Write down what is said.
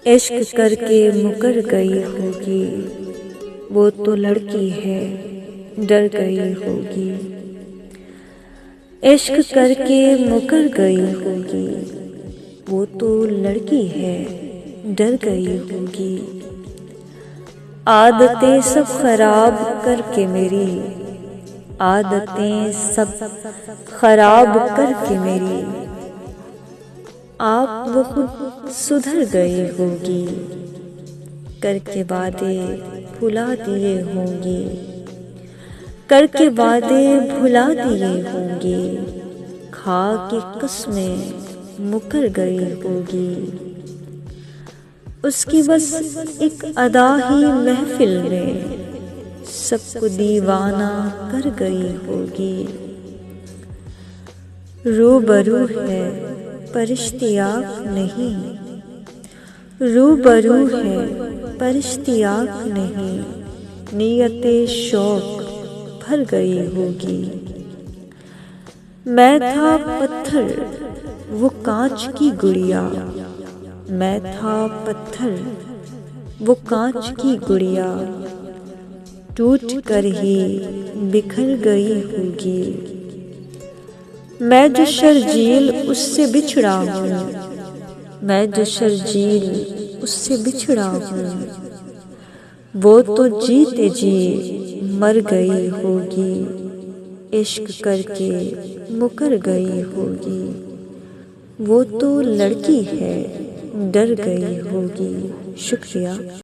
इश्क करके मुकर गई होगी, वो तो लड़की है डर गई होगी। इश्क करके मुकर गई होगी, वो तो लड़की है डर गई होगी। आदतें सब खराब करके मेरी, आदतें सब खराब करके मेरी, आप वो खुद सुधर गई होगी। करके वादे भुला दिए होंगे, करके वादे भुला दिए होंगे। खा के कसमें मुकर गई होगी। उसकी बस एक अदा ही महफिल में सबको दीवाना कर गई होगी। रूबरू है पर इश्तियाक नहीं, रूबरू है पर इश्तियाक नहीं। नियते शौक भर गई होगी। मैं था पत्थर वो कांच की गुड़िया, मैं था पत्थर वो कांच की गुड़िया। टूट कर ही बिखर गई होगी। मैं जो शर्जील उससे बिछड़ा हूँ, मैं जो शर्जील उससे बिछड़ा हूँ। वो तो जीते जी मर गई होगी। इश्क करके मुकर गई होगी। वो तो लड़की है डर गई होगी। शुक्रिया।